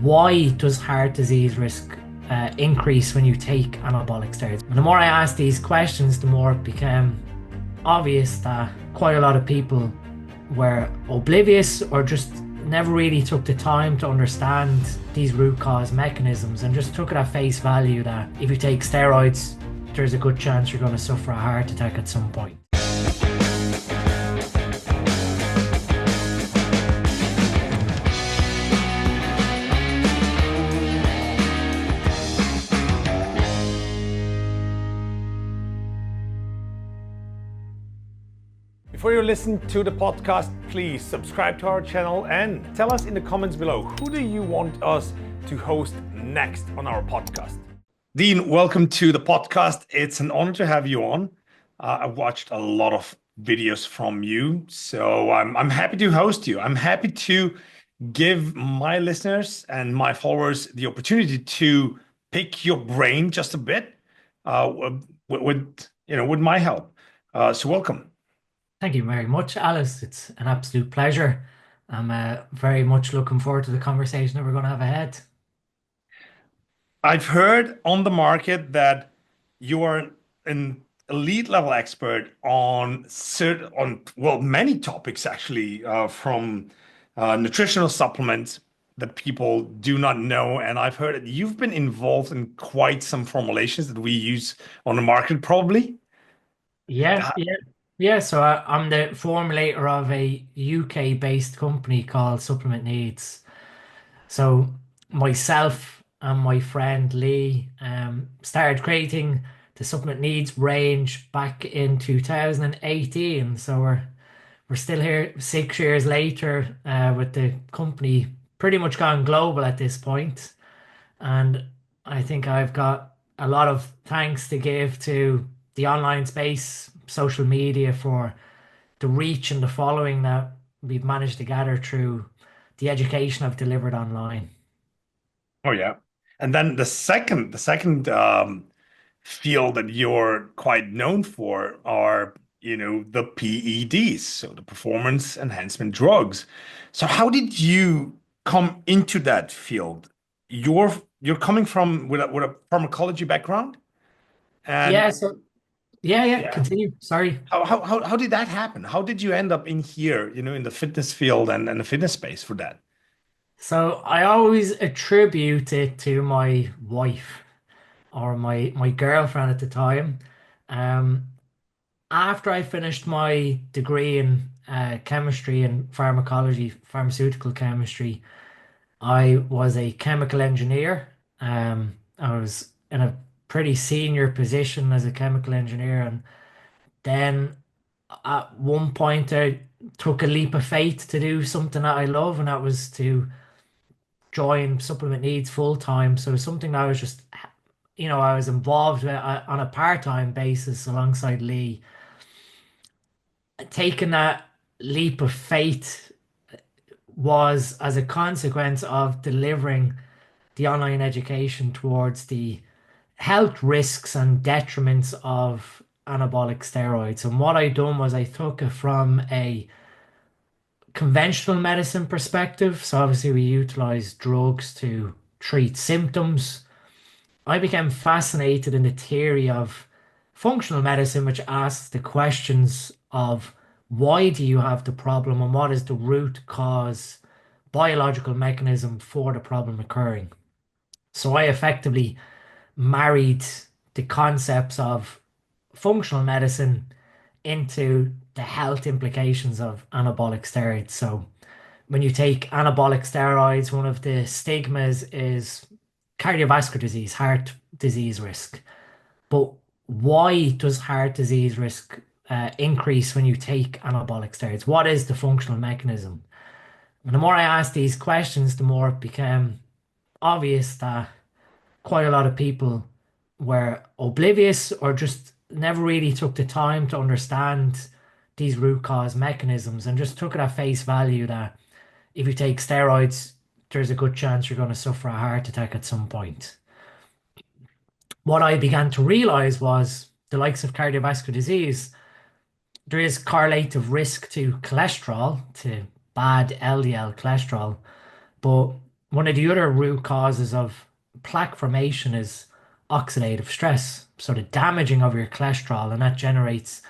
why does heart disease risk increase when you take anabolic steroids? And the more I asked these questions, the more it became obvious that quite a lot of people were oblivious or just never really took the time to understand these root cause mechanisms and just took it at face value that if you take steroids, there's a good chance you're going to suffer a heart attack at some point. Before you listen to the podcast, please subscribe to our channel and tell us in the comments below, who do you want us to host next on our podcast? Dean, welcome to the podcast. It's an honor to have you on. I've watched a lot of videos from you, so I'm happy to host you. I'm happy to give my listeners and my followers the opportunity to pick your brain just a bit with my help. So welcome. Thank you very much, Alice. It's an absolute pleasure. I'm very much looking forward to the conversation that we're going to have ahead. I've heard on the market that you are an elite level expert on many topics actually, from nutritional supplements that people do not know. And I've heard that you've been involved in quite some formulations that we use on the market, probably. Yeah. So I'm the formulator of a UK-based company called Supplement Needs. So myself and my friend Lee started creating the Supplement Needs range back in 2018. So we're still here 6 years later, with the company pretty much gone global at this point. And I think I've got a lot of thanks to give to the online space, social media, for the reach and the following that we've managed to gather through the education I've delivered online. Oh yeah. And then the second field that you're quite known for are, the PEDs, so the performance enhancement drugs. So how did you come into that field? You're coming from with a pharmacology background, and Yeah, so yeah, yeah, continue. Sorry. how did that happen? How did you end up in here, in the fitness field and the fitness space for that? So I always attribute it to my wife or my girlfriend at the time. Um, After I finished my degree in chemistry and pharmacology, pharmaceutical chemistry, I was a chemical engineer. I was in a pretty senior position as a chemical engineer, and then at one point I took a leap of faith to do something that I love, and that was to join Supplement Needs full time. So something that I was just, I was involved with on a part-time basis alongside Lee. Taking that leap of faith was as a consequence of delivering the online education towards the health risks and detriments of anabolic steroids. And what I done was I took it from a conventional medicine perspective. So obviously we utilize drugs to treat symptoms. I became fascinated in the theory of functional medicine, which asks the questions of why do you have the problem and what is the root cause biological mechanism for the problem occurring. So I effectively married the concepts of functional medicine into the health implications of anabolic steroids. So when you take anabolic steroids, one of the stigmas is cardiovascular disease, heart disease risk. But why does heart disease risk increase when you take anabolic steroids? What is the functional mechanism? And the more I asked these questions, the more it became obvious that quite a lot of people were oblivious or just never really took the time to understand these root cause mechanisms and just took it at face value that if you take steroids, there's a good chance you're going to suffer a heart attack at some point. What I began to realize was the likes of cardiovascular disease, there is correlative risk to cholesterol, to bad LDL cholesterol, but one of the other root causes of plaque formation is oxidative stress. So the damaging of your cholesterol, and that generates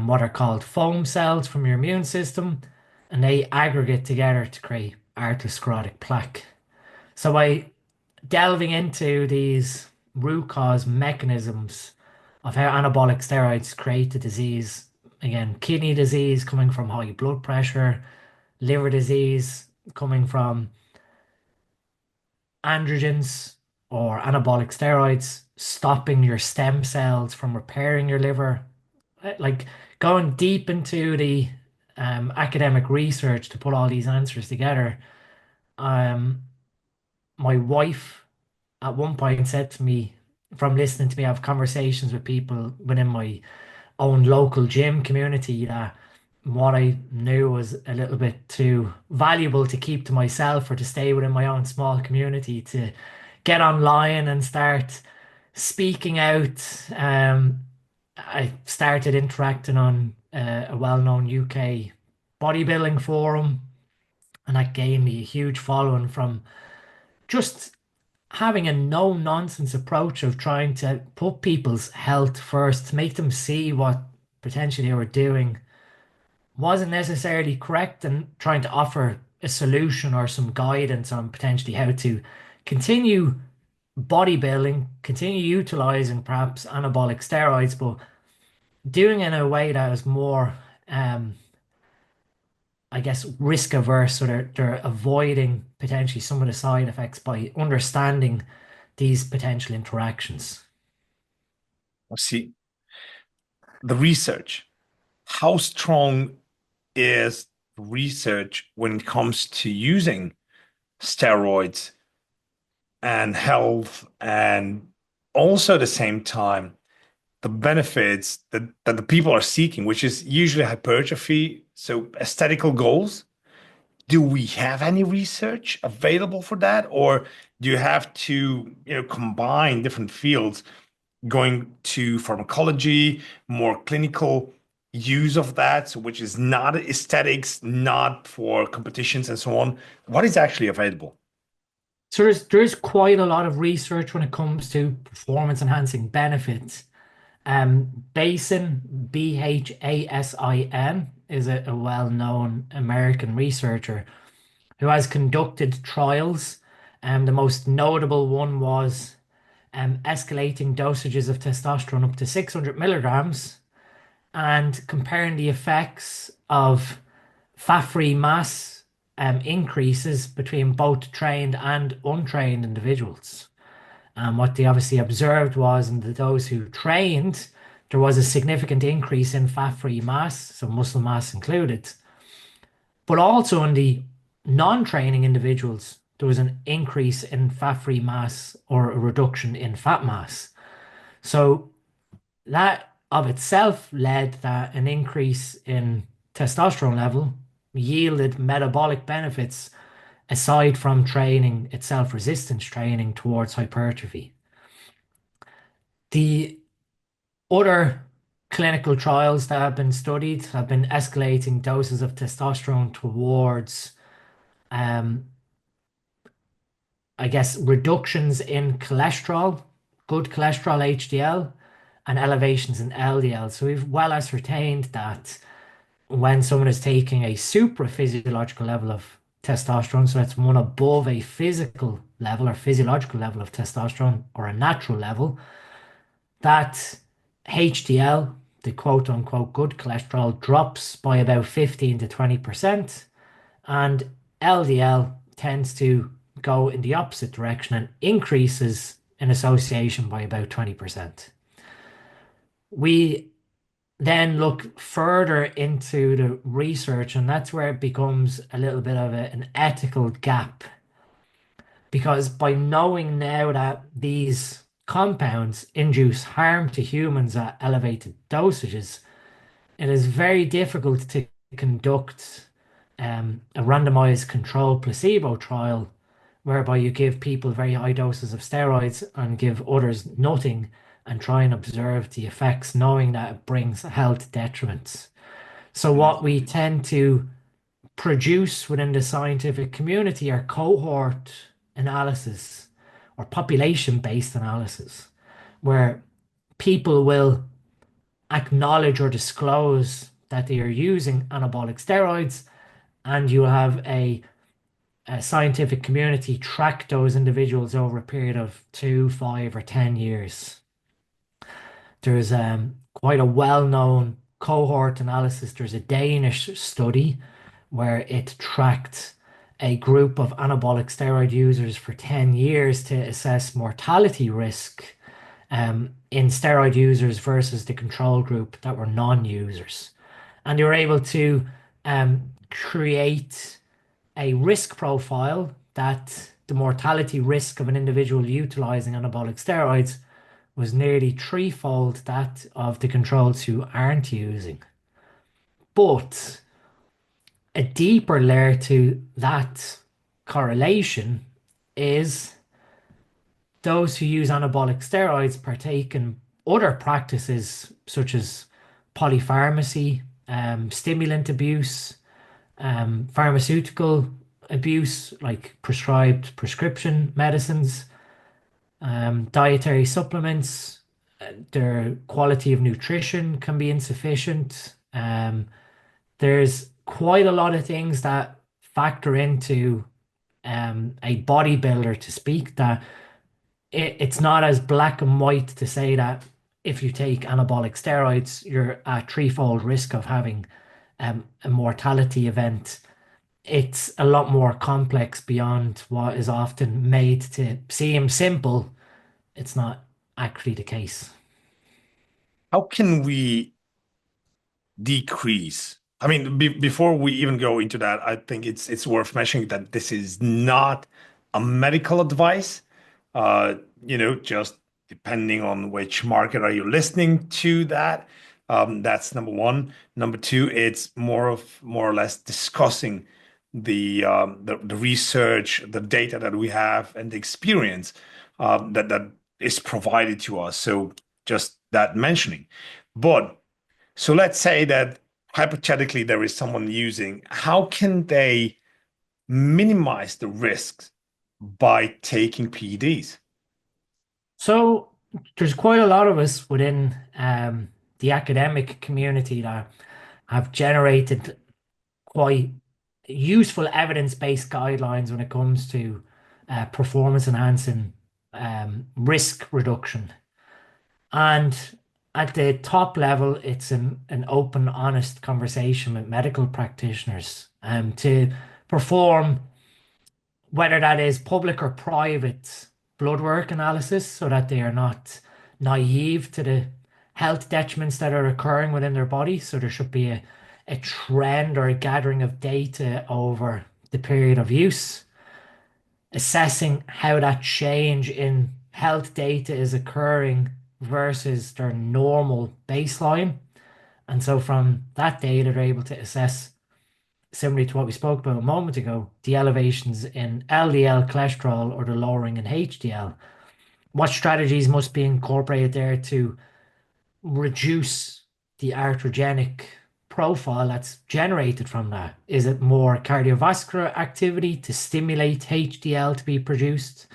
what are called foam cells from your immune system, and they aggregate together to create atherosclerotic plaque. So by delving into these root cause mechanisms of how anabolic steroids create the disease, again, kidney disease coming from high blood pressure, liver disease coming from androgens or anabolic steroids, stopping your stem cells from repairing your liver, like going deep into the academic research to put all these answers together. Um, my wife at one point said to me, from listening to me have conversations with people within my own local gym community, that what I knew was a little bit too valuable to keep to myself or to stay within my own small community, to get online and start speaking out. I started interacting on a well-known UK bodybuilding forum, and that gave me a huge following from just having a no nonsense approach of trying to put people's health first, to make them see what potentially they were doing wasn't necessarily correct, and trying to offer a solution or some guidance on potentially how to continue bodybuilding, continue utilizing perhaps anabolic steroids, but doing it in a way that is more, um, I guess, risk averse. So they're avoiding potentially some of the side effects by understanding these potential interactions. See, the research, how strong is research when it comes to using steroids and health, and also at the same time the benefits that the people are seeking, which is usually hypertrophy, so aesthetical goals. Do we have any research available for that, or do you have to, combine different fields, going to pharmacology, more clinical use of that, so which is not aesthetics, not for competitions and so on? What is actually available? So there's quite a lot of research when it comes to performance enhancing benefits. Basin, is a well-known American researcher who has conducted trials. The most notable one was escalating dosages of testosterone up to 600 milligrams and comparing the effects of fat-free mass increases between both trained and untrained individuals. And what they obviously observed was in those who trained, there was a significant increase in fat-free mass, so muscle mass included. But also in the non-training individuals, there was an increase in fat-free mass or a reduction in fat mass. So that of itself led that an increase in testosterone level yielded metabolic benefits aside from training itself, resistance training towards hypertrophy. The other clinical trials that have been studied have been escalating doses of testosterone towards, um, I guess, reductions in cholesterol, good cholesterol HDL, and elevations in LDL. So we've well ascertained that when someone is taking a supra physiological level of testosterone, so that's one above a physical level or physiological level of testosterone or a natural level, that HDL, the quote unquote good cholesterol, drops by about 15 to 20%, and LDL tends to go in the opposite direction and increases in association by about 20%. We then look further into the research, and that's where it becomes a little bit of an ethical gap. Because by knowing now that these compounds induce harm to humans at elevated dosages, it is very difficult to conduct a randomized controlled placebo trial whereby you give people very high doses of steroids and give others nothing and try and observe the effects, knowing that it brings health detriments. So, what we tend to produce within the scientific community are cohort analysis or population-based analysis, where people will acknowledge or disclose that they are using anabolic steroids, and you have a scientific community track those individuals over a period of 2, 5, or 10 years. There's quite a well-known cohort analysis. There's a Danish study where it tracked a group of anabolic steroid users for 10 years to assess mortality risk in steroid users versus the control group that were non-users. And they were able to create a risk profile that the mortality risk of an individual utilizing anabolic steroids was nearly threefold that of the controls who aren't using. But a deeper layer to that correlation is those who use anabolic steroids partake in other practices such as polypharmacy, stimulant abuse, pharmaceutical abuse like prescribed prescription medicines, dietary supplements. Their quality of nutrition can be insufficient. There's quite a lot of things that factor into a bodybuilder to speak, that it's not as black and white to say that if you take anabolic steroids, you're at threefold risk of having a mortality event. It's a lot more complex beyond what is often made to seem simple. It's not actually the case. How can we decrease? I mean, before we even go into that, I think it's worth mentioning that this is not a medical advice. Just depending on which market are you listening to that. That's number one. Number two, it's more or less discussing the research, the data that we have, and the experience that is provided to us. So just that mentioning. But so let's say that hypothetically there is someone using, how can they minimize the risks by taking PEDs? So there's quite a lot of us within the academic community that have generated quite useful evidence-based guidelines when it comes to performance enhancing risk reduction. And at the top level, it's an open, honest conversation with medical practitioners to perform, whether that is public or private, blood work analysis so that they are not naive to the health detriments that are occurring within their body. So there should be a trend or a gathering of data over the period of use, assessing how that change in health data is occurring versus their normal baseline. And so from that data, they're able to assess, similarly to what we spoke about a moment ago, the elevations in LDL cholesterol or the lowering in HDL. What strategies must be incorporated there to reduce the arterogenic profile that's generated from that? Is it more cardiovascular activity to stimulate HDL to be produced?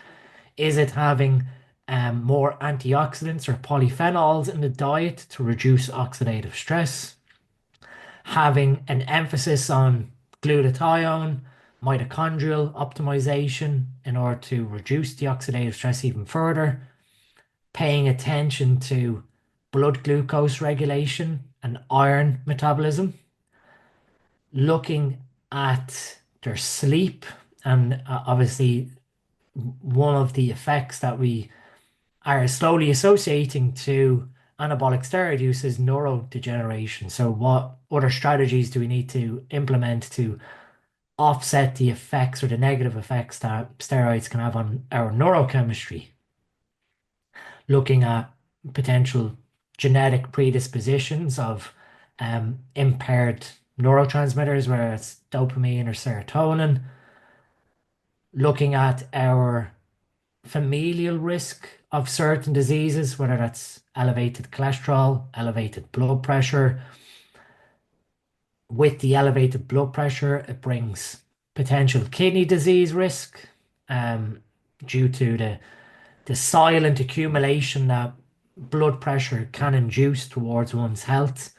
Is it having more antioxidants or polyphenols in the diet to reduce oxidative stress? Having an emphasis on glutathione, mitochondrial optimization in order to reduce the oxidative stress even further? Paying attention to blood glucose regulation and iron metabolism? Looking at their sleep, and obviously one of the effects that we are slowly associating to anabolic steroid use is neurodegeneration. So what other strategies do we need to implement to offset the effects or the negative effects that steroids can have on our neurochemistry? Looking at potential genetic predispositions of impaired neurotransmitters, whether it's dopamine or serotonin. Looking at our familial risk of certain diseases, whether that's elevated cholesterol, elevated blood pressure. With the elevated blood pressure, it brings potential kidney disease risk, due to the silent accumulation that blood pressure can induce towards one's health.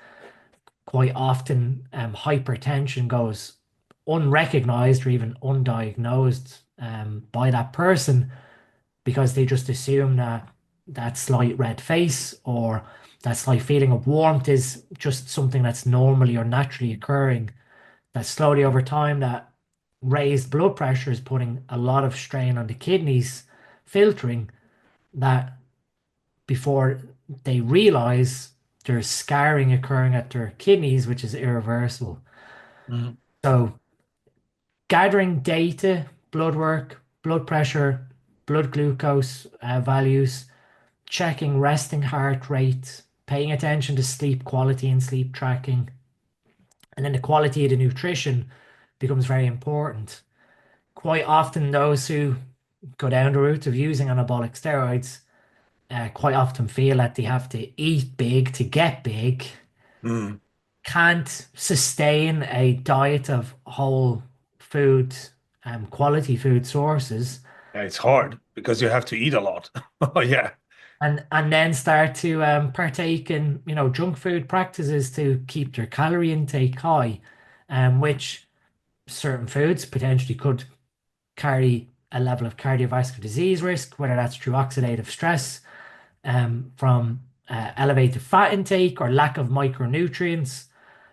Quite often, hypertension goes unrecognized or even undiagnosed by that person because they just assume that that slight red face or that slight feeling of warmth is just something that's normally or naturally occurring. That slowly over time, that raised blood pressure is putting a lot of strain on the kidneys filtering that before they realize there's scarring occurring at their kidneys, which is irreversible. Mhm. So gathering data, blood work, blood pressure, blood glucose values, checking resting heart rate, paying attention to sleep quality and sleep tracking, and then the quality of the nutrition becomes very important. Quite often, those who go down the route of using anabolic steroids quite often feel that they have to eat big to get big, Mm. can't sustain a diet of whole food, quality food sources, Yeah, it's hard because you have to eat a lot. Oh, yeah. and then start to partake in junk food practices to keep their calorie intake high, which certain foods potentially could carry a level of cardiovascular disease risk, whether that's through oxidative stress from elevated fat intake or lack of micronutrients.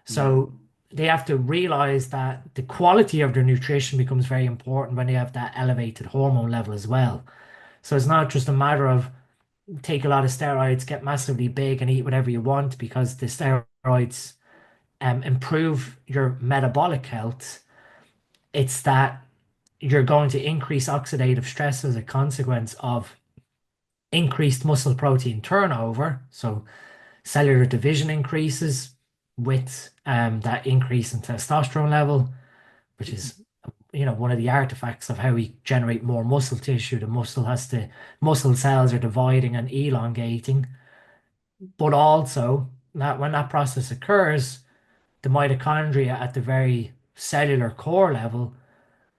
Mm. So they have to realize that the quality of their nutrition becomes very important when they have that elevated hormone level as well. So it's not just a matter of take a lot of steroids, get massively big, and eat whatever you want because the steroids improve your metabolic health. It's that you're going to increase oxidative stress as a consequence of increased muscle protein turnover. So cellular division increases with that increase in testosterone level, which is one of the artifacts of how we generate more muscle tissue. The muscle cells are dividing and elongating, but also that when that process occurs, the mitochondria at the very cellular core level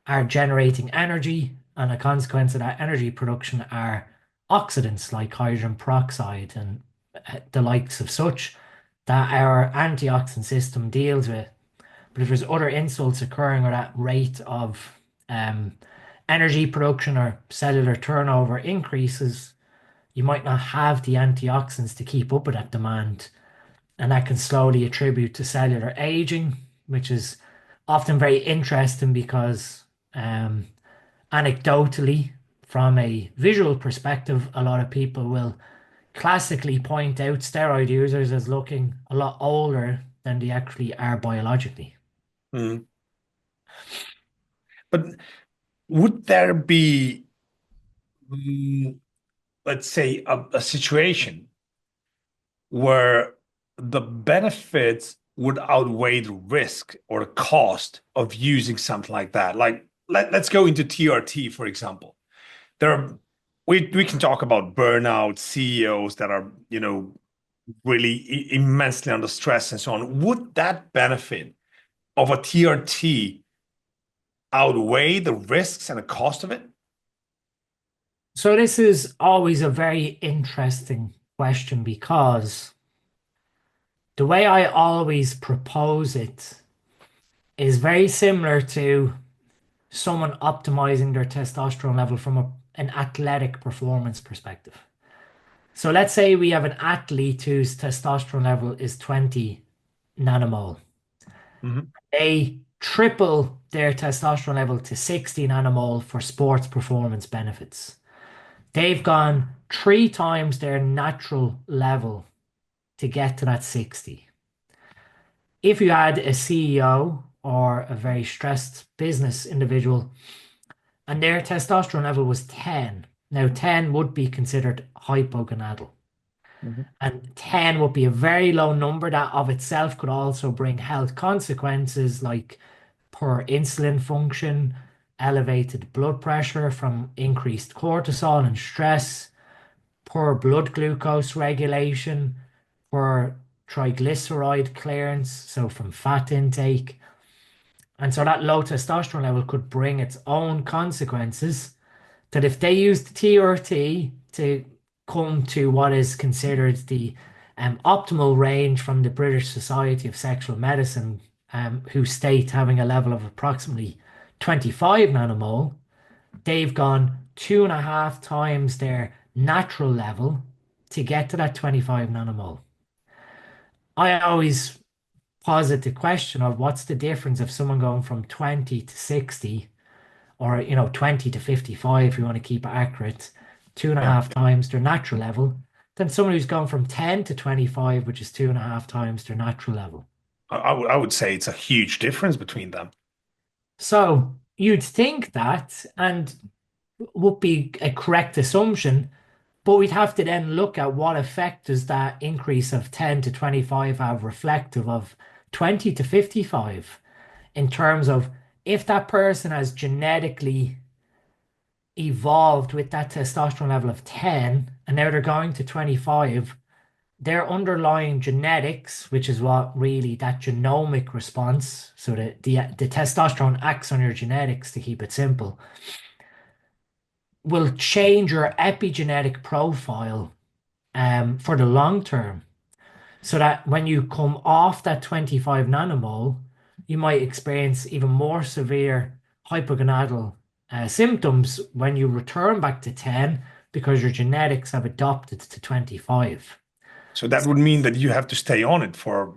are generating energy, and a consequence of that energy production are oxidants like hydrogen peroxide and the likes of such that our antioxidant system deals with. But if there's other insults occurring or that rate of um, energy production or cellular turnover increases, you might not have the antioxidants to keep up with that demand. And that can slowly attribute to cellular aging, which is often very interesting because um, anecdotally, from a visual perspective, a lot of people will classically point out steroid users as looking a lot older than they actually are biologically. Mm. But would there be, mm, let's say, a situation where the benefits would outweigh the risk or the cost of using something like that? Like, let's go into TRT, for example. There are we can talk about burnout CEOs that are, really immensely under stress and so on. Would that benefit of a TRT outweigh the risks and the cost of it? So this is always a very interesting question because the way I always propose it is very similar to someone optimizing their testosterone level from an athletic performance perspective. So let's say we have an athlete whose testosterone level is 20 nanomole. Mhm. They triple their testosterone level to 60 nanomole for sports performance benefits. They've gone three times their natural level to get to that 60. If you had a CEO or a very stressed business individual and their testosterone level was 10, now 10 would be considered hypogonadal. Mhm. And 10 would be a very low number that of itself could also bring health consequences like poor insulin function, elevated blood pressure from increased cortisol and stress, poor blood glucose regulation, poor triglyceride clearance, so from fat intake. And so that low testosterone level could bring its own consequences that if they use the TRT to come to what is considered the optimal range from the British Society of Sexual Medicine, who state having a level of approximately 25 nanomole, they've gone 2.5 times their natural level to get to that 25 nanomole. I always posit the question of what's the difference of someone going from 20 to 60 or 20 to 55 if you want to keep it accurate, two and a Yeah. half times their natural level, than someone who's gone from 10 to 25, which is 2.5 times their natural level. I would say it's a huge difference between them. So you'd think that, and would be a correct assumption, but we'd have to then look at what effect does that increase of 10 to 25 have reflective of 20 to 55 in terms of if that person has genetically evolved with that testosterone level of 10 and now they're going to 25, their underlying genetics, which is what really that genomic response, so the testosterone acts on your genetics to keep it simple, will change your epigenetic profile for the long term. So that when you come off that 25 nanomole, you might experience even more severe hypogonadal symptoms when you return back to 10 because your genetics have adopted to 25. So that would mean that you have to stay on it for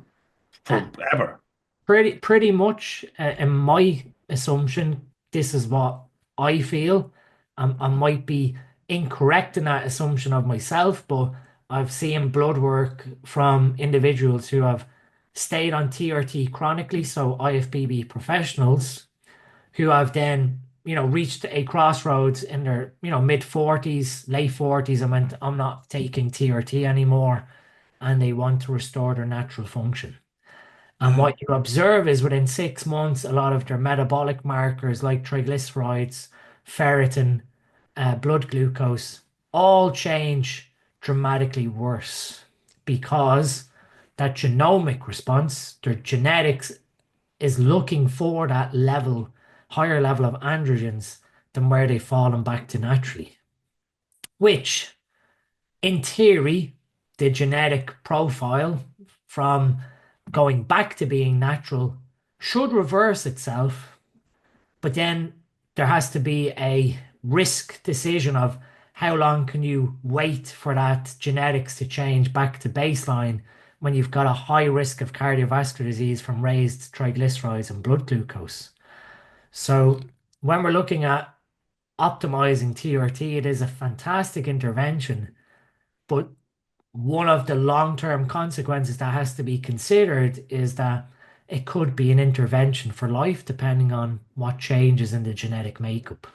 Uh, forever. pretty much, in my assumption, this is what I feel. I might be incorrect in that assumption of myself, but I've seen blood work from individuals who have stayed on TRT chronically, so IFBB professionals who have then, reached a crossroads in their, mid 40s, late 40s, and went, I'm not taking TRT anymore, and they want to restore their natural function. And Mm. what you observe is within 6 months, a lot of their metabolic markers like triglycerides, ferritin, blood glucose, all change dramatically worse because that genomic response, their genetics is looking for that level, higher level of androgens than where they've fallen back to naturally, which in theory, the genetic profile from going back to being natural should reverse itself, but then there has to be a risk decision of how long can you wait for that genetics to change back to baseline when you've got a high risk of cardiovascular disease from raised triglycerides and blood glucose. So when we're looking at optimizing TRT, it is a fantastic intervention, but one of the long-term consequences that has to be considered is that it could be an intervention for life, depending on what changes in the genetic makeup.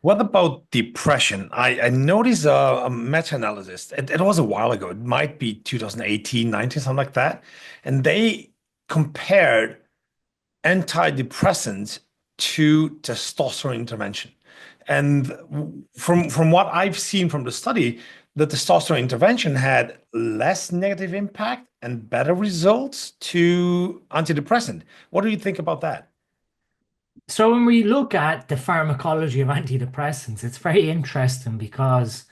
What about depression? I noticed a meta-analysis. It was a while ago. It might be 2018, 19, something like that. And they compared antidepressants to testosterone intervention. And from what I've seen from the study, the testosterone intervention had less negative impact and better results to antidepressant. What do you think about that? So when we look at the pharmacology of antidepressants, it's very interesting because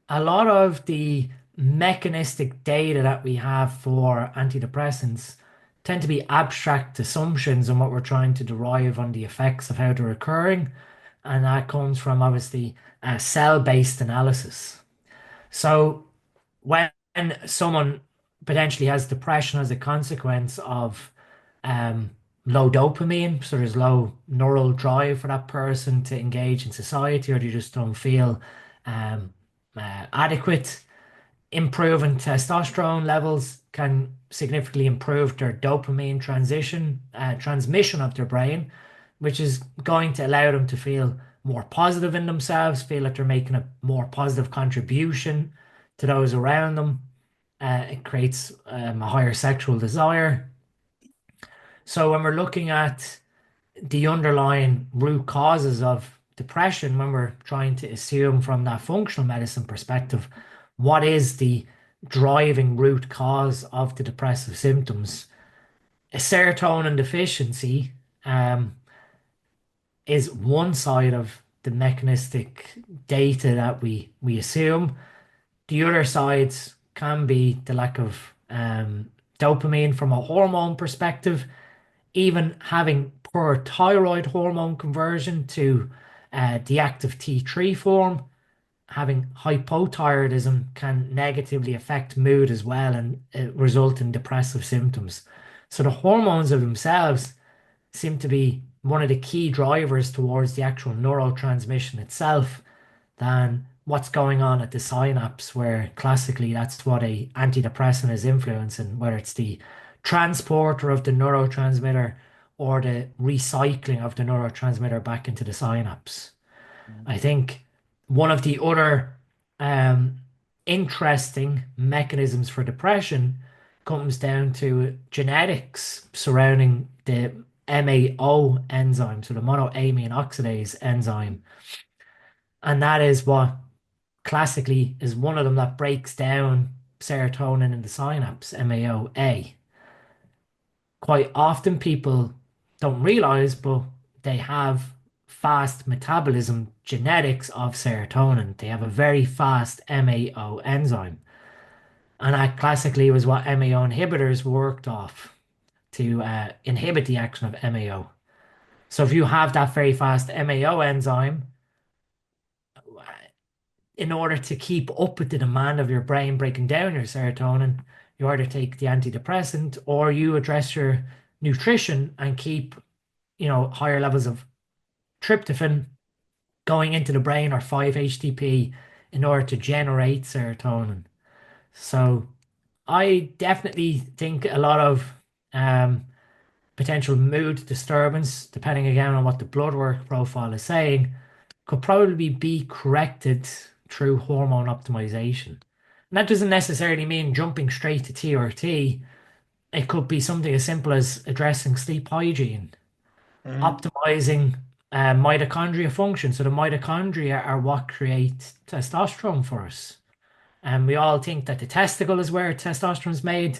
a lot of the mechanistic data that we have for antidepressants tend to be abstract assumptions on what we're trying to derive on the effects of how they're occurring. And that comes from obviously a cell-based analysis. So when someone potentially has depression as a consequence of um, low dopamine, so there's low neural drive for that person to engage in society, or they just don't feel um, adequate. Improving testosterone levels can significantly improve their dopamine transmission of their brain, which is going to allow them to feel more positive in themselves, feel like they're making a more positive contribution to those around them. It creates a higher sexual desire. So when we're looking at the underlying root causes of depression, when we're trying to assume from that functional medicine perspective, what is the driving root cause of the depressive symptoms? A serotonin deficiency is one side of the mechanistic data that we assume. The other sides can be the lack of dopamine from a hormone perspective, even having poor thyroid hormone conversion to the active T3 form. Having hypothyroidism can negatively affect mood as well and result in depressive symptoms. So the hormones of themselves seem to be one of the key drivers towards the actual neurotransmission itself than what's going on at the synapse, where classically that's what a antidepressant is influencing, whether it's the transporter of the neurotransmitter or the recycling of the neurotransmitter back into the synapse. I think one of the other um, interesting mechanisms for depression comes down to genetics surrounding the MAO enzyme, so the monoamine oxidase enzyme. And that is what classically is one of them that breaks down serotonin in the synapse, MAOA. Quite often people don't realize, but they have fast metabolism genetics of serotonin. They have a very fast MAO enzyme. And that classically was what MAO inhibitors worked off to inhibit the action of MAO. So if you have that very fast MAO enzyme, in order to keep up with the demand of your brain breaking down your serotonin, you either take the antidepressant or you address your nutrition and keep, higher levels of tryptophan going into the brain or 5-HTP in order to generate serotonin. So I definitely think a lot of um, potential mood disturbance, depending again on what the blood work profile is saying, could probably be corrected through hormone optimization. And that doesn't necessarily mean jumping straight to TRT. It could be something as simple as addressing sleep hygiene, Mhm. optimizing mitochondria function. So the mitochondria are what create testosterone for us. And we all think that the testicle is where testosterone is made.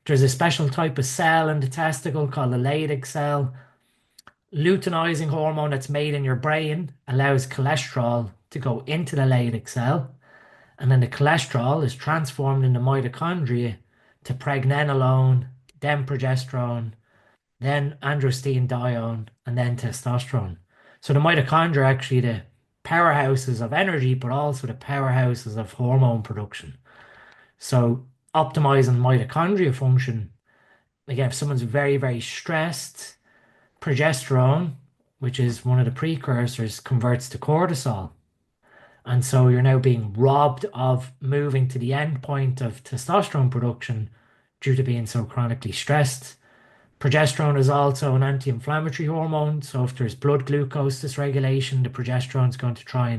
There's a special type of cell in the testicle called the Leydig cell. Luteinizing hormone that's made in your brain allows cholesterol to go into the Leydig cell, and then the cholesterol is transformed in the mitochondria to pregnenolone, then progesterone, then androstenedione, and then testosterone. So the mitochondria are actually the powerhouses of energy, but also the powerhouses of hormone production. So optimizing mitochondria function, again, if someone's very, very stressed, progesterone, which is one of the precursors, converts to cortisol. And so you're now being robbed of moving to the end point of testosterone production due to being so chronically stressed. Progesterone is also an anti-inflammatory hormone. So if there's blood glucose dysregulation, the progesterone is going to try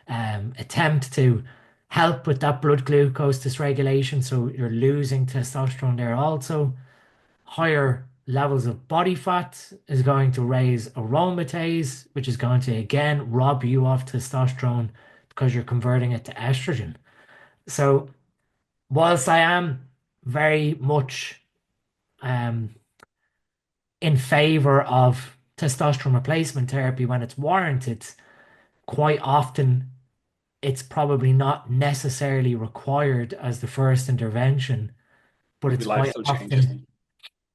and attempt to help with that blood glucose dysregulation. So you're losing testosterone there also. Higher levels of body fat is going to raise aromatase, which is going to again rob you of testosterone because you're converting it to estrogen. So whilst I am very much um, in favor of testosterone replacement therapy when it's warranted, quite often it's probably not necessarily required as the first intervention, but Could be it's quite lifestyle changes. often.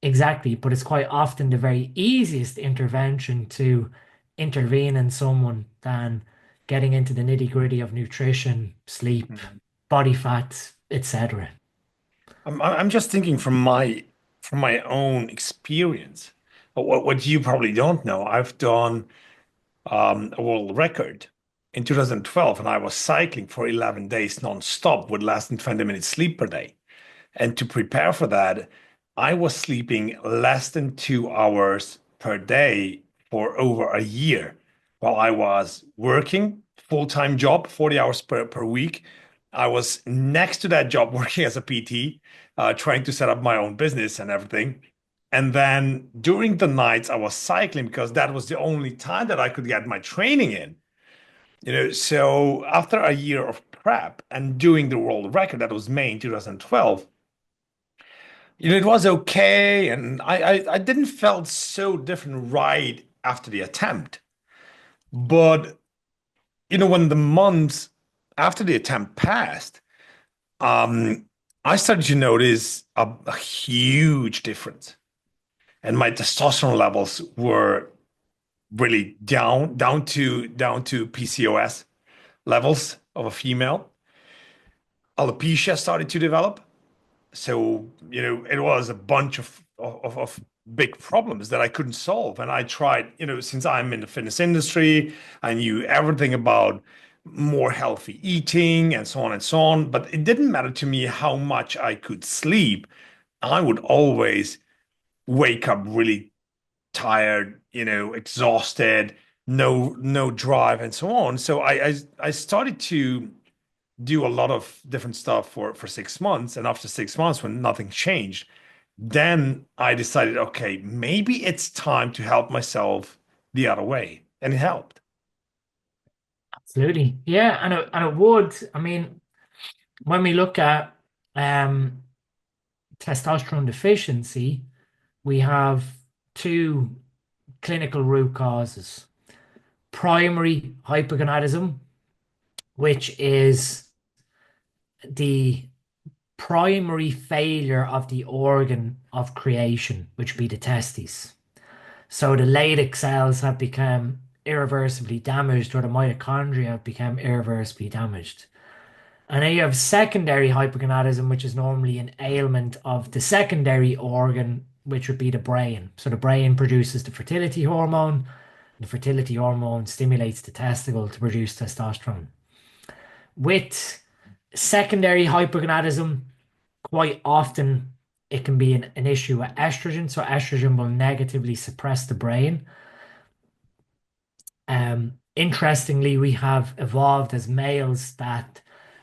Exactly, but it's quite often the very easiest intervention to intervene in someone than getting into the nitty-gritty of nutrition, sleep, Mhm. body fat, etc. I'm just thinking from my own experience. What you probably don't know, I've done a world record in 2012, and I was cycling for 11 days non-stop with less than 20 minutes sleep per day. And to prepare for that, I was sleeping less than 2 hours per day for over a year while I was working full-time job, 40 hours per week. I was next to that job working as a PT, trying to set up my own business and everything. And then during the nights, I was cycling because that was the only time that I could get my training in. So after a year of prep and doing the world record, that was May in 2012, it was okay, and I didn't felt so different right after the attempt. But when the months after the attempt passed, um, I started to notice a huge difference, and my testosterone levels were really down to PCOS levels of a female. Alopecia started to develop. So, it was a bunch of big problems that I couldn't solve. And I tried, since I'm in the fitness industry, I knew everything about more healthy eating and so on and so on. But it didn't matter to me how much I could sleep. I would always wake up really tired, exhausted, no drive and so on. So I started to do a lot of different stuff for 6 months. And after 6 months, when nothing changed, then I decided, okay, maybe it's time to help myself the other way. And it helped. Absolutely. Yeah, and it would. I mean, when we look at um, testosterone deficiency, we have two clinical root causes. Primary hypogonadism, which is the primary failure of the organ of creation, which would be the testes. So the Leydig cells have become irreversibly damaged, or the mitochondria have become irreversibly damaged. And then you have secondary hypogonadism, which is normally an ailment of the secondary organ, which would be the brain. So the brain produces the fertility hormone. The fertility hormone stimulates the testicle to produce testosterone. With secondary hypogonadism, quite often it can be an issue with estrogen. So estrogen will negatively suppress the brain. Interestingly, we have evolved as males that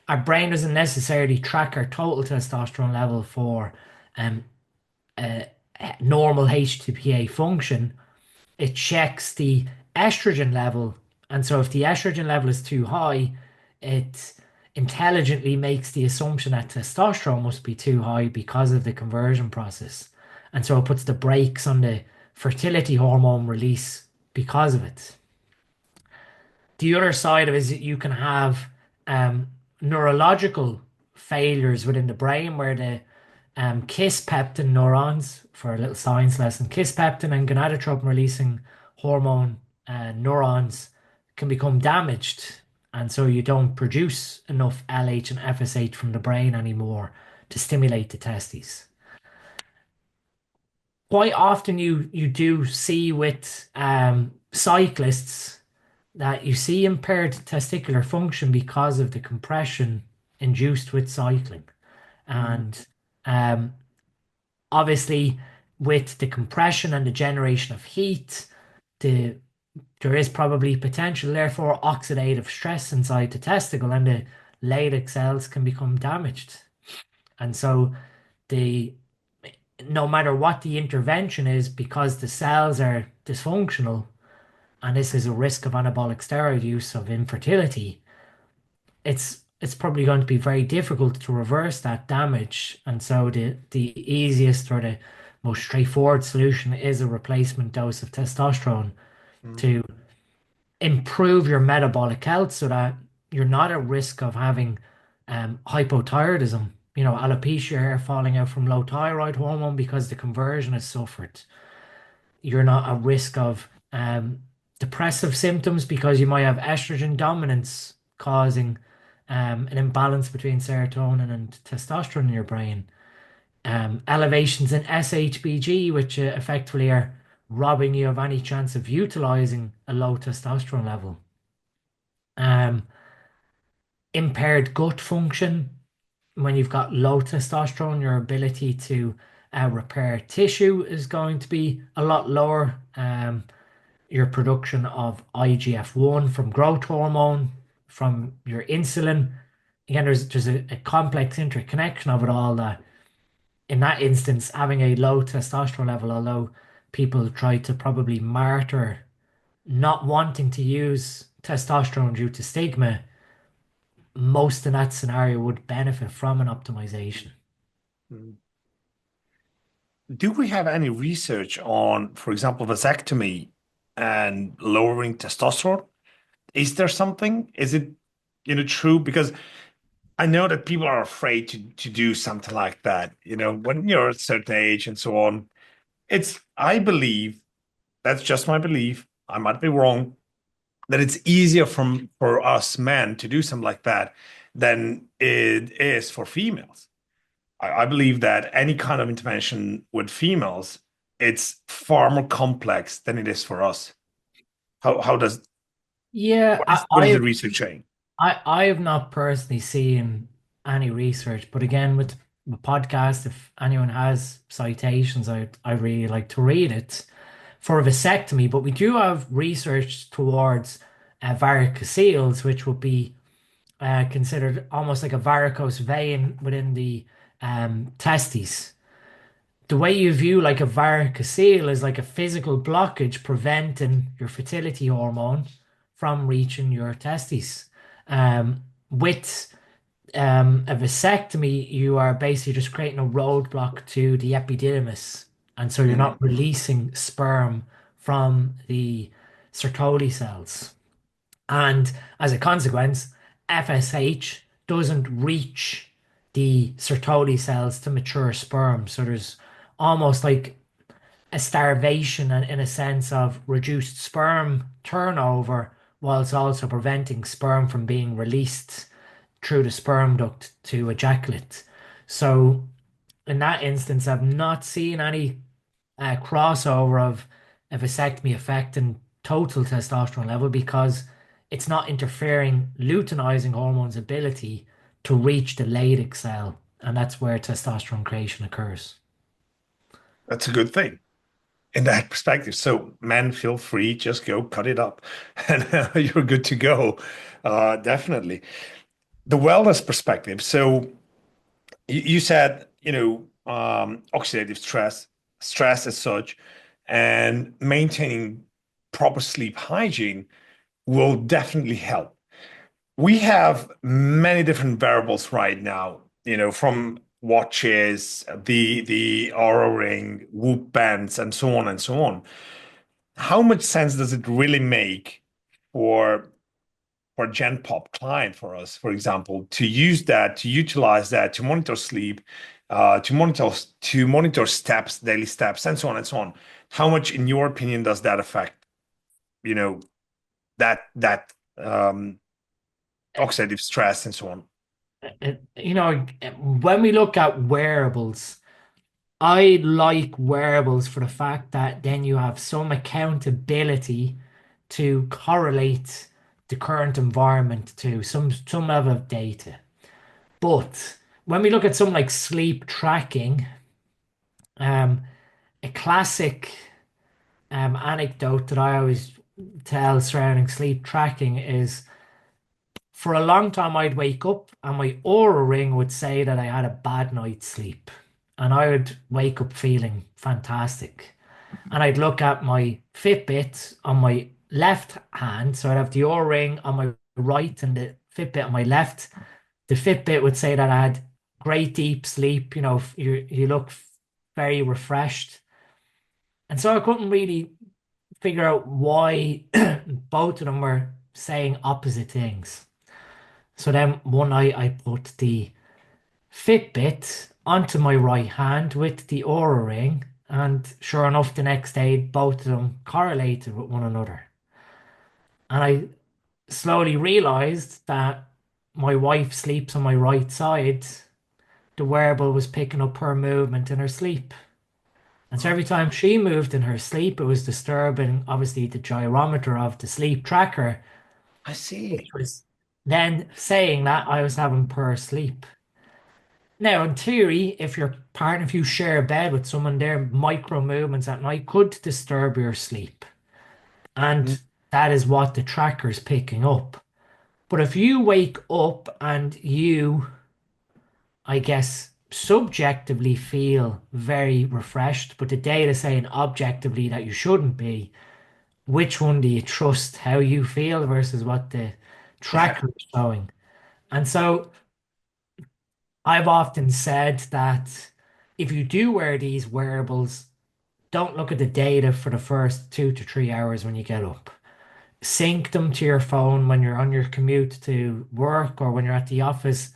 our brain doesn't necessarily track our total testosterone level for um, uh, normal HTPA function. It checks the estrogen level. And so if the estrogen level is too high, it intelligently makes the assumption that testosterone must be too high because of the conversion process. And so it puts the brakes on the fertility hormone release because of it. The other side of it is that you can have um, neurological failures within the brain where the kisspeptin neurons, for a little science lesson, kisspeptin and gonadotropin releasing hormone neurons can become damaged. And so you don't produce enough LH and FSH from the brain anymore to stimulate the testes. Quite often you do see with cyclists that you see impaired testicular function because of the compression induced with cycling. Mm, And um, obviously, with the compression and the generation of heat, the there is probably potential, therefore, oxidative stress inside the testicle, and the Leydig cells can become damaged. And so, the no matter what the intervention is, because the cells are dysfunctional, and this is a risk of anabolic steroid use of infertility, it's probably going to be very difficult to reverse that damage. And so the easiest or the most straightforward solution is a replacement dose of testosterone mm, to improve your metabolic health so that you're not at risk of having hypothyroidism, alopecia hair falling out from low thyroid hormone because the conversion has suffered. You're not at risk of depressive symptoms because you might have estrogen dominance causing an imbalance between serotonin and testosterone in your brain. Elevations in SHBG, which effectively are robbing you of any chance of utilizing a low testosterone level. Um, Impaired gut function. When you've got low testosterone, your ability to repair tissue is going to be a lot lower. Your production of IGF-1 from growth hormone, from your insulin. Again, there's a complex interconnection of it all that in that instance, having a low testosterone level, although people try to probably martyr not wanting to use testosterone due to stigma, most in that scenario would benefit from an optimization. mm. Do we have any research on, for example, vasectomy and lowering testosterone? Is there something? Is it, true? Because I know that people are afraid to do something like that, when you're at a certain age and so on. I believe, that's just my belief. I might be wrong, that it's easier for us men to do something like that than it is for females. I believe that any kind of intervention with females, it's far more complex than it is for us. How does Yeah, what is the research saying? I have not personally seen any research, but again, with the podcast, if anyone has citations, I really like to read it for a vasectomy. But we do have research towards varicocele, which would be considered almost like a varicose vein within the testes. The way you view like a varicocele is like a physical blockage preventing your fertility hormone from reaching your testes. With a vasectomy, you are basically just creating a roadblock to the epididymis, and so you're Mhm. not releasing sperm from the Sertoli cells. And as a consequence, FSH doesn't reach the Sertoli cells to mature sperm. So there's almost like a starvation and in a sense of reduced sperm turnover, whilst also preventing sperm from being released through the sperm duct to ejaculate. So in that instance, I've not seen any crossover of a vasectomy affecting total testosterone level because it's not interfering luteinizing hormone's ability to reach the Leydig cell, and that's where testosterone creation occurs. That's a good thing in that perspective. So men, feel free, just go cut it up, and you're good to go. Definitely. The wellness perspective. So you said, oxidative stress as such, and maintaining proper sleep hygiene will definitely help. We have many different variables right now, from watches, the Aura Ring, Whoop bands, and so on and so on. How much sense does it really make for Gen Pop client for us, for example, to use that, to utilize that, to monitor sleep, to monitor steps, daily steps, and so on and so on. How much, in your opinion, does that affect, you know, that oxidative stress and so on? When we look at wearables, I like wearables for the fact that then you have some accountability to correlate the current environment to some level of data. But when we look at something like sleep tracking, um, a classic anecdote that I always tell surrounding sleep tracking is for a long time I'd wake up and my Aura ring would say that I had a bad night's sleep. And I would wake up feeling fantastic. And I'd look at my Fitbit on my left hand. So I'd have the Oura ring on my right and the Fitbit on my left. The Fitbit would say that I had great deep sleep. You look very refreshed. And so I couldn't really figure out why both of them were saying opposite things. So then one night I put the Fitbit onto my right hand with the Aura ring, and sure enough, the next day both of them correlated with one another. And I slowly realized that my wife sleeps on my right side. The wearable was picking up her movement in her sleep. And so every time she moved in her sleep, it was disturbing, obviously, the gyrometer of the sleep tracker, I which see. was then saying that I was having poor sleep. Now, in theory, if you share a bed with someone, their micro movements at night could disturb your sleep. Mm. And that is what the tracker is picking up. But if you wake up and you, I guess, subjectively feel very refreshed, but the data saying objectively that you shouldn't be, which one do you trust how you feel versus what the Yeah. tracker is showing? And so I've often said that if you do wear these wearables, don't look at the data for the first 2 to 3 hours when you get up. sync them to your phone when you're on your commute to work or when you're at the office,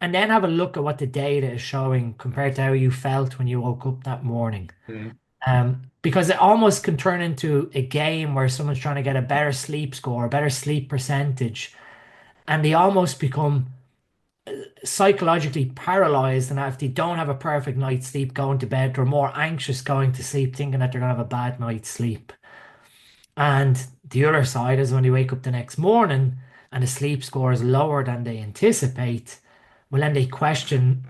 and then have a look at what the data is showing compared to how you felt when you woke up that morning. Mm. Because it almost can turn into a game where someone's trying to get a better sleep score, a better sleep percentage, and they almost become psychologically paralyzed. And if they don't have a perfect night's sleep going to bed, they're more anxious going to sleep, thinking that they're going to have a bad night's sleep. And the other side is when they wake up the next morning and the sleep score is lower than they anticipate, well, then they question,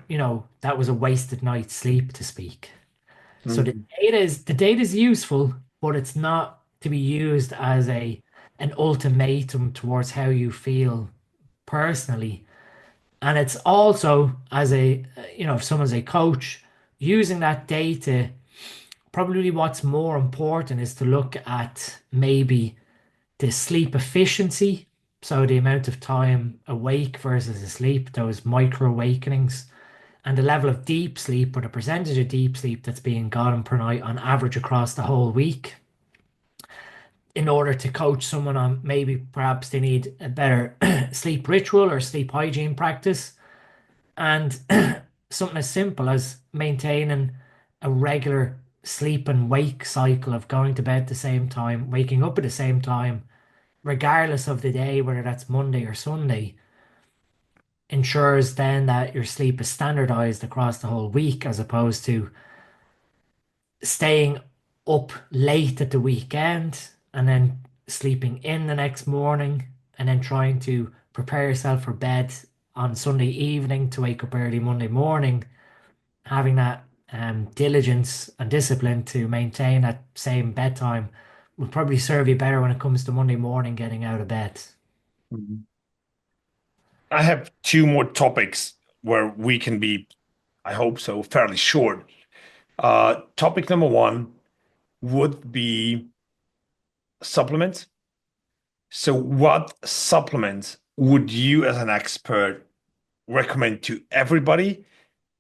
that was a wasted night's sleep to speak. So Mm. the data is useful, but it's not to be used as an ultimatum towards how you feel personally. And it's also as if someone's a coach, using that data, probably what's more important is to look at maybe the sleep efficiency. So the amount of time awake versus asleep, those micro awakenings, and the level of deep sleep or the percentage of deep sleep that's being gotten per night on average across the whole week, in order to coach someone on maybe perhaps they need a better sleep ritual or sleep hygiene practice. And something as simple as maintaining a regular sleep and wake cycle of going to bed at the same time, waking up at the same time, regardless of the day, whether that's Monday or Sunday, ensures then that your sleep is standardized across the whole week, as opposed to staying up late at the weekend and then sleeping in the next morning and then trying to prepare yourself for bed on Sunday evening to wake up early Monday morning. Having that diligence and discipline to maintain that same bedtime will probably serve you better when it comes to Monday morning getting out of bed. Mhm. I have two more topics where we can be, I hope so, fairly short. Topic number one would be supplements. So, what supplements would you, as an expert, recommend to everybody?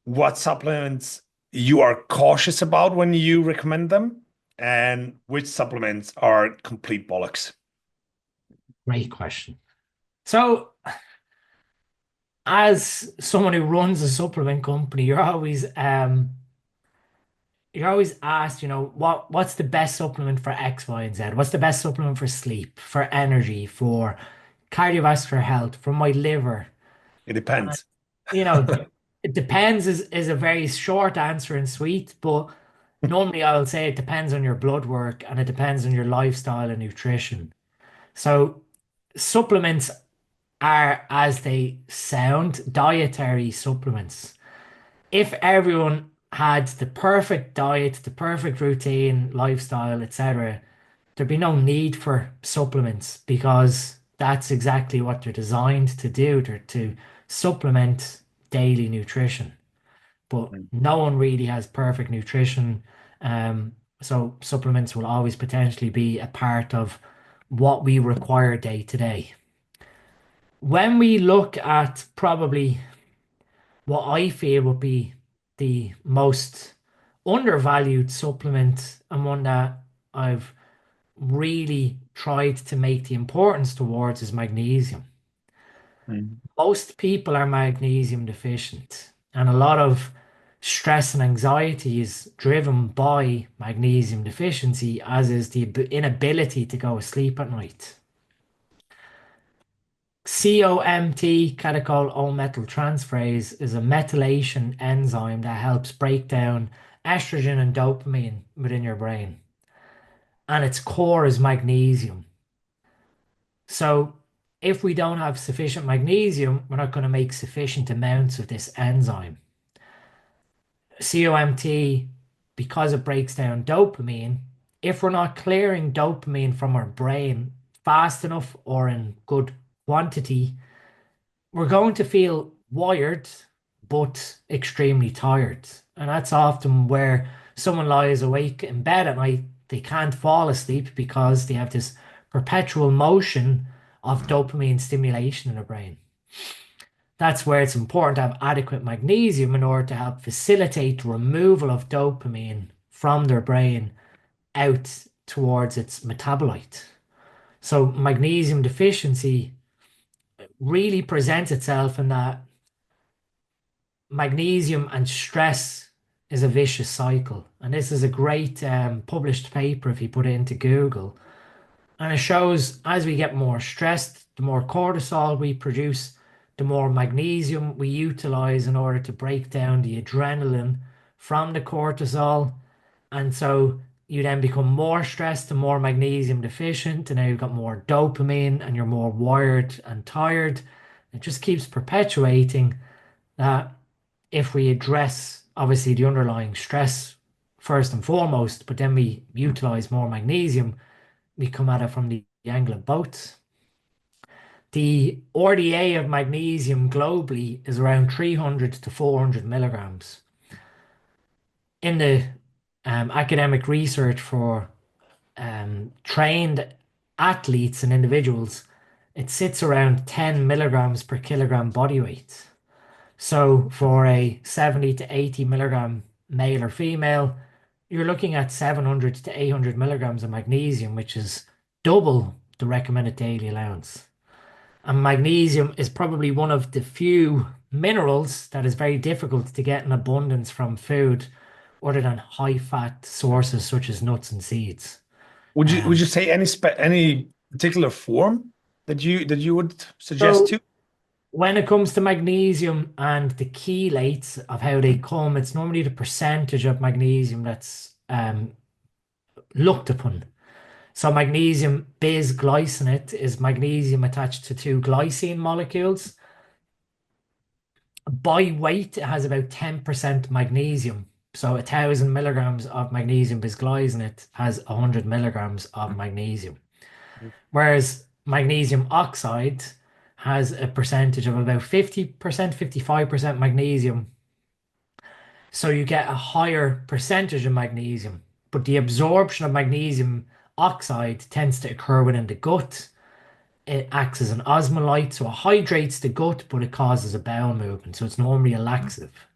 What supplements you are cautious about when you recommend them, and which supplements are complete bollocks? Great question. So, as someone who runs a supplement company, you're always asked, what's the best supplement for X, Y, and Z? What's the best supplement for sleep, for energy, for cardiovascular health, for my liver? It And, depends. you know, it depends is a very short answer and sweet, but normally I'll say it depends on your blood work and it depends on your lifestyle and nutrition. So supplements are, as they sound, dietary supplements. If everyone had the perfect diet, the perfect routine, lifestyle, etc., there'd be no need for supplements because that's exactly what they're designed to do. They're to supplement daily nutrition. But no one really has perfect nutrition. So supplements will always potentially be a part of what we require day to day. When we look at probably what I feel would be the most undervalued supplement and one that I've really tried to make the importance towards is magnesium. Mm. Most people are magnesium deficient, and a lot of stress and anxiety is driven by magnesium deficiency, as is the inability to go to sleep at night. COMT, catechol O methyltransferase, is a methylation enzyme that helps break down estrogen and dopamine within your brain, and its core is magnesium. So, if we don't have sufficient magnesium, we're not going to make sufficient amounts of this enzyme. COMT, because it breaks down dopamine, if we're not clearing dopamine from our brain fast enough or in good quantity, we're going to feel wired but extremely tired. And that's often where someone lies awake in bed at night. They can't fall asleep because they have this perpetual motion of dopamine stimulation in the brain. That's where it's important to have adequate magnesium in order to help facilitate removal of dopamine from their brain out towards its metabolite. So magnesium deficiency really presents itself in that magnesium and stress is a vicious cycle. And this is a great published paper if you put it into Google. And it shows as we get more stressed, the more cortisol we produce, the more magnesium we utilize in order to break down the adrenaline from the cortisol. And so you then become more stressed and more magnesium deficient. And now you've got more dopamine and you're more wired and tired. It just keeps perpetuating that if we address obviously the underlying stress first and foremost, but then we utilize more magnesium, we come at it from the angle of both. The RDA of magnesium globally is around 300 to 400 milligrams. In the academic research for trained athletes and individuals, it sits around 10 milligrams per kilogram body weight. So for a 70 to 80 milligram male or female, you're looking at 700 to 800 milligrams of magnesium, which is double the recommended daily allowance. And magnesium is probably one of the few minerals that is very difficult to get in abundance from food other than high fat sources such as nuts and seeds. Would you say any particular form that you would suggest So to? when it comes to magnesium and the chelates of how they come, it's normally the percentage of magnesium that's looked upon. So magnesium bisglycinate is magnesium attached to two glycine molecules. By weight, it has about 10% magnesium. So 1,000 milligrams of magnesium bisglycinate has 100 milligrams of magnesium. Whereas magnesium oxide has a percentage of about 50%, 55% magnesium. So you get a higher percentage of magnesium, but the absorption of magnesium oxide tends to occur within the gut. It acts as an osmolyte, so it hydrates the gut, but it causes a bowel movement. So it's normally a laxative.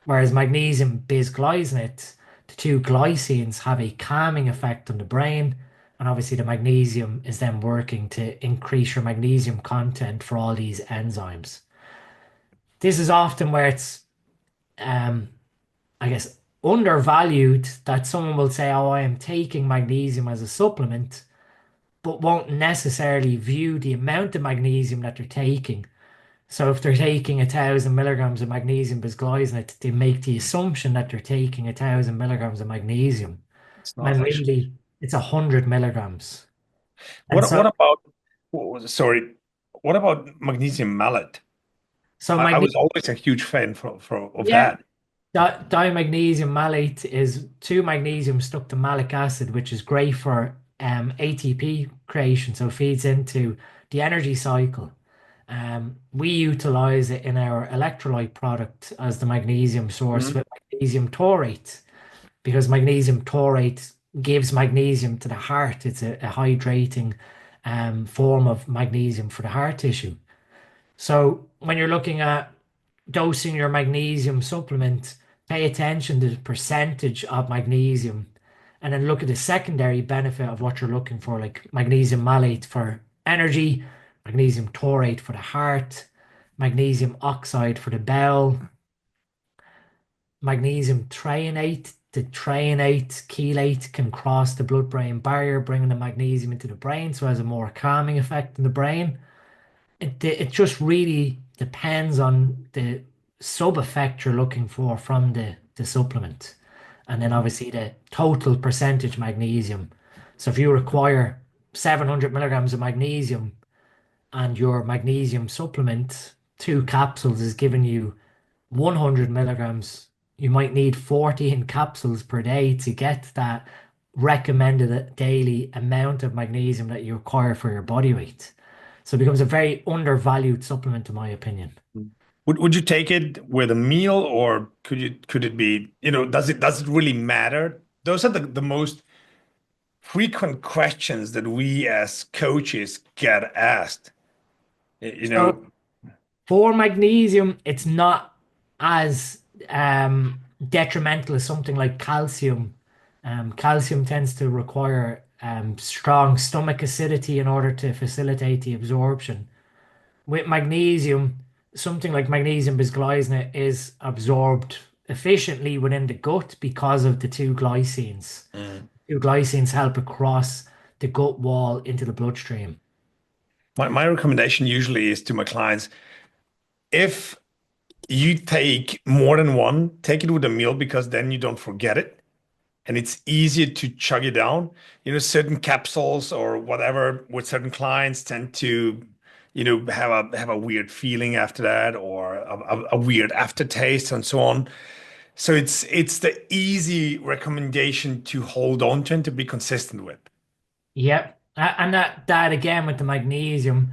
Whereas magnesium bisglycinate, the two glycines have a calming effect on the brain. And obviously, the magnesium is then working to increase your magnesium content for all these enzymes. This is often where it's, um, I guess, undervalued that someone will say, oh, I am taking magnesium as a supplement, but won't necessarily view the amount of magnesium that they're taking. So if they're taking 1,000 milligrams of magnesium bisglycinate, they make the assumption that they're taking 1,000 milligrams of magnesium, It's when not actually. really it's 100 milligrams. And What so, what about sorry, what about magnesium malate? so I magnesium, was always a huge fan of yeah, that. dimagnesium malate is two magnesium stuck to malic acid, which is great for ATP creation. So it feeds into the energy cycle. We utilize it in our electrolyte product as the magnesium source Mhm. with magnesium taurate, because magnesium taurate gives magnesium to the heart. It's a hydrating form of magnesium for the heart tissue. So when you're looking at dosing your magnesium supplement, pay attention to the percentage of magnesium and then look at the secondary benefit of what you're looking for, like magnesium malate for energy, magnesium taurate for the heart, magnesium oxide for the bowel, magnesium threonate. The threonate chelate can cross the blood-brain barrier, bringing the magnesium into the brain, so it has a more calming effect in the brain. It just really depends on the sub effect you're looking for from the supplement. And then obviously the total percentage magnesium. So if you require 700 milligrams of magnesium and your magnesium supplement, two capsules is giving you 100 milligrams, you might need 14 capsules per day to get that recommended daily amount of magnesium that you require for your body weight. So it becomes a very undervalued supplement, in my opinion. Would you take it with a meal, or could it be, does it really matter? Those are the most frequent questions that we as coaches get asked. You So know, for magnesium, it's not as detrimental as something like calcium. Calcium tends to require strong stomach acidity in order to facilitate the absorption. With magnesium, something like magnesium bisglycinate is absorbed efficiently within the gut because of the two glycines. Mm. Two glycines help across the gut wall into the bloodstream. My recommendation usually is to my clients, if you take more than one, take it with a meal because then you don't forget it and it's easier to chug it down. Certain capsules or whatever with certain clients tend to, have a weird feeling after that or a weird aftertaste and so on. So it's the easy recommendation to hold on to and to be consistent with. Yep. And that again with the magnesium,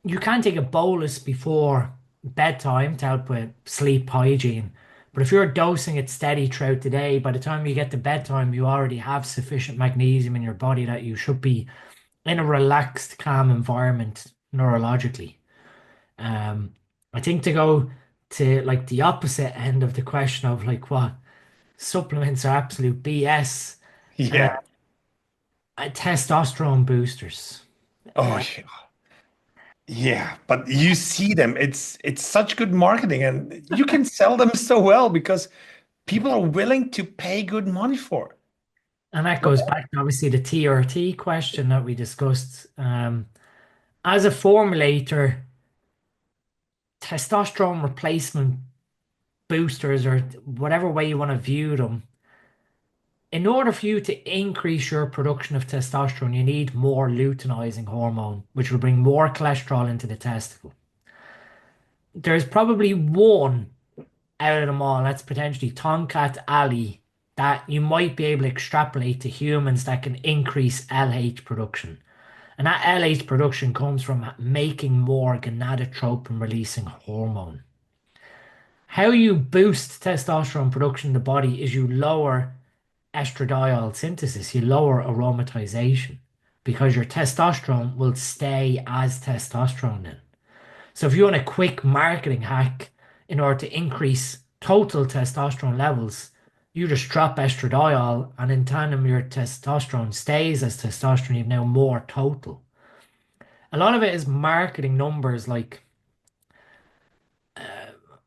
you can take a bolus before bedtime to help with sleep hygiene. But if you're dosing it steady throughout the day, by the time you get to bedtime, you already have sufficient magnesium in your body that you should be in a relaxed, calm environment neurologically. Um, I think to go to like the opposite end of the question of like what supplements are absolute BS, uh, Yeah. testosterone boosters. Oh, yeah. Yeah, but you see them. It's such good marketing, and you can sell them so well because people are willing to pay good money for it. And that goes back to obviously the TRT question that we discussed. As a formulator, testosterone replacement boosters, or whatever way you want to view them, in order for you to increase your production of testosterone, you need more luteinizing hormone, which will bring more cholesterol into the testicle. There's probably one out of them all, that's potentially Tonkat Ali, that you might be able to extrapolate to humans that can increase LH production. And that LH production comes from making more gonadotropin releasing hormone. How you boost testosterone production in the body is you lower estradiol synthesis, you lower aromatization because your testosterone will stay as testosterone then. So if you want a quick marketing hack in order to increase total testosterone levels, you just drop estradiol and in tandem your testosterone stays as testosterone, you've now more total. A lot of it is marketing numbers like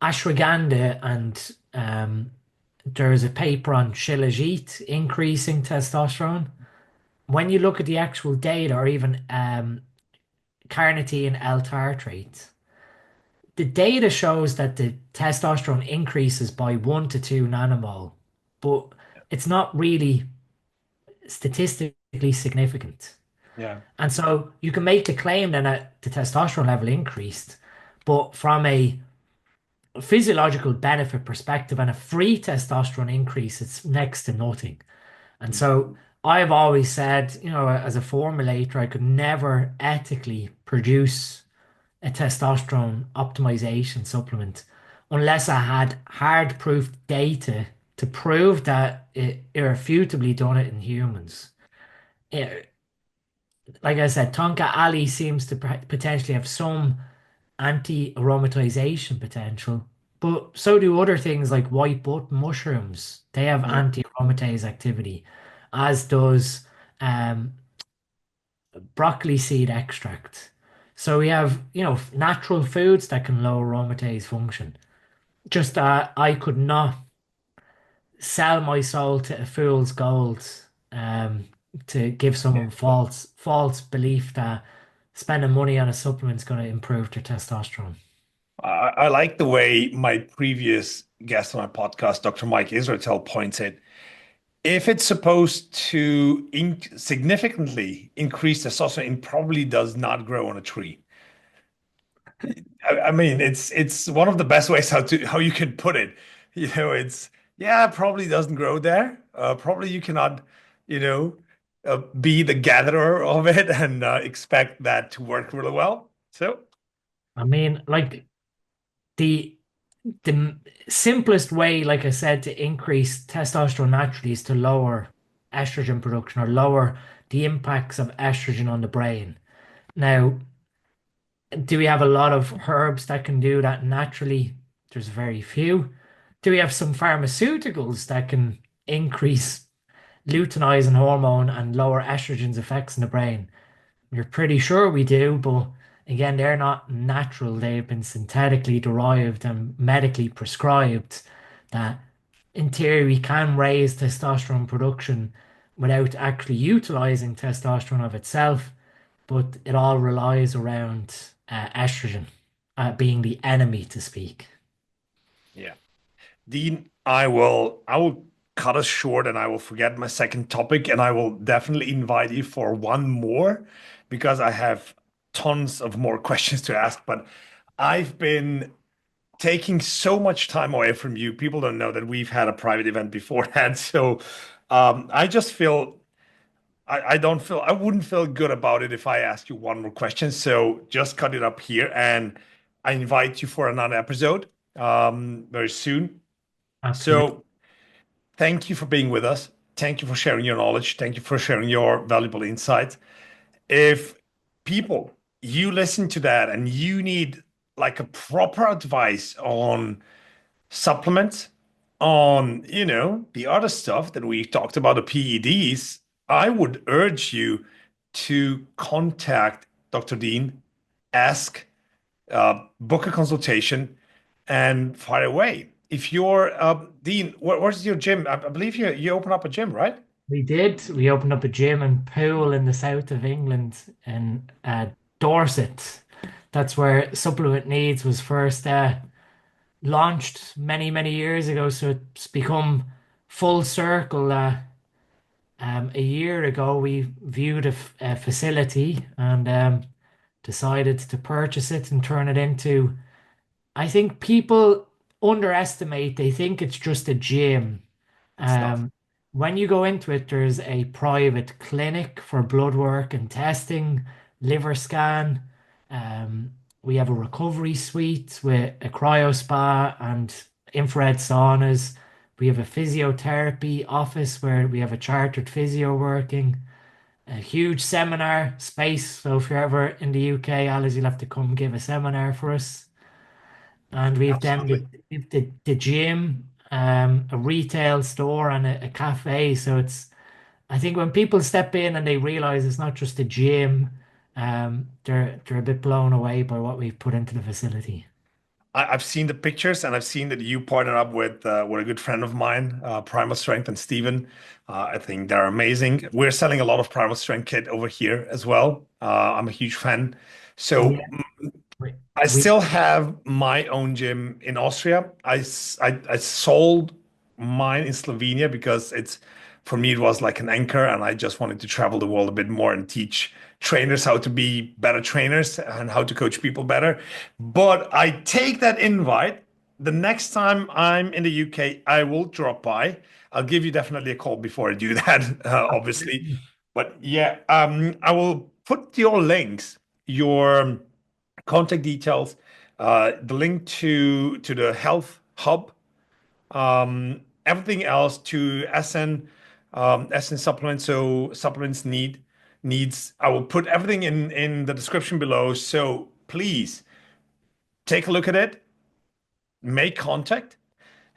ashwagandha and there's a paper on shilajit increasing testosterone. When you look at the actual data or even carnitine L-tartrate, the data shows that the testosterone increases by 1 to 2 nanomole, but it's not really statistically significant. Yeah. And so you can make the claim then that the testosterone level increased, but from a physiological benefit perspective and a free testosterone increase, it's next to nothing. And so I've always said, as a formulator, I could never ethically produce a testosterone optimization supplement unless I had hard proof data to prove that it irrefutably done it in humans. It, like I said, Tonka Ali seems to potentially have some anti-aromatization potential, but so do other things like white button mushrooms. They have Yeah. anti-aromatase activity, as does um, broccoli seed extract. So we have, natural foods that can lower aromatase function. Just I could not sell my soul to a fool's gold um, to give someone false belief that spending money on a supplement is going to improve their testosterone. I like the way my previous guest on my podcast, Dr. Mike Israetel, points it. If it's supposed to significantly increase testosterone, it probably does not grow on a tree. I mean, it's one of the best ways how you can put it. It's yeah, it probably doesn't grow there. Probably you cannot, you know, be the gatherer of it and expect that to work really well. So I mean, like the the simplest way, like I said, to increase testosterone naturally is to lower estrogen production or lower the impacts of estrogen on the brain. Now, do we have a lot of herbs that can do that naturally? There's very few. Do we have some pharmaceuticals that can increase luteinizing hormone and lower estrogen's effects in the brain? We're pretty sure we do, but again, they're not natural. They've been synthetically derived and medically prescribed that in theory we can raise testosterone production without actually utilizing testosterone of itself, but it all relies around estrogen being the enemy to speak. Yeah. Dean, I will cut us short and I will forget my second topic and I will definitely invite you for one more because I have tons of more questions to ask, but I've been taking so much time away from you. People don't know that we've had a private event beforehand. So I just feel I wouldn't feel good about it if I ask you one more question. So just cut it up here and I invite you for another episode very soon. Absolutely. So thank you for being with us. Thank you for sharing your knowledge. Thank you for sharing your valuable insights. If people, you listen to that and you need like a proper advice on supplements, on, the other stuff that we talked about, the PEDs, I would urge you to contact Dr. Dean, ask, book a consultation, and fire away. If you're Dean, where's your gym? I believe you open up a gym, right? We did. We opened up a gym and pool in the south of England in Dorset. That's where Supplement Needs was first launched many, many years ago. So it's become full circle. A year ago, we viewed a facility and decided to purchase it and turn it into. I think people underestimate, they think it's just a gym. It's not. Um, when you go into it, there's a private clinic for blood work and testing, liver scan. Um, we have a recovery suite with a cryo spa and infrared saunas. We have a physiotherapy office where we have a chartered physio working, a huge seminar space. So if you're ever in the UK, Alice, you'll have to come give a seminar for us. And we've then Absolutely. the gym, a retail store, and a cafe. So it's, I think when people step in and they realize it's not just a gym, they're a bit blown away by what we've put into the facility. I've seen the pictures and I've seen that you partnered up with a good friend of mine, Primal Strength and Steven. I think they're amazing. We're selling a lot of Primal Strength kit over here as well. I'm a huge fan. Yeah, So we, I we still have my own gym in Austria. I sold mine in Slovenia because for me it was like an anchor and I just wanted to travel the world a bit more and teach trainers how to be better trainers and how to coach people better. But I take that invite. The next time I'm in the UK, I will drop by. I'll give you definitely a call before I do that, obviously. absolutely. But yeah, I will put your links, your contact details, the link to the health hub, everything else to SN supplements. So supplements needs. I will put everything in the description below. So please take a look at it, make contact,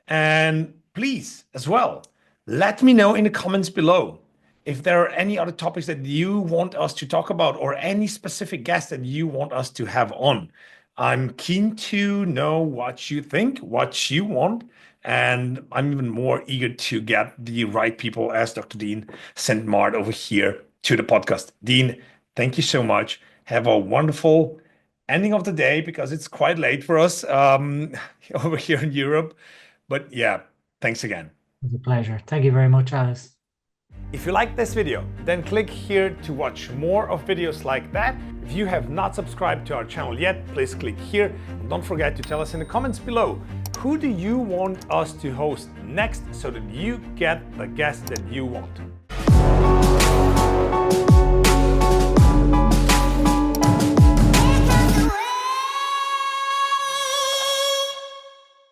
and please, as well, let me know in the comments below if there are any other topics that you want us to talk about or any specific guests that you want us to have on. I'm keen to know what you think, what you want, and I'm even more eager to get the right people as Dr. Dean sent Mart over here to the podcast. Dean, thank you so much. Have a wonderful ending of the day because it's quite late for us over here in Europe. But yeah, thanks again. It was a pleasure. Thank you very much, Alice. If you like this video, then click here to watch more of videos like that. If you have not subscribed to our channel yet, please click here. And don't forget to tell us in the comments below, who do you want us to host next so that you get the guest that you want?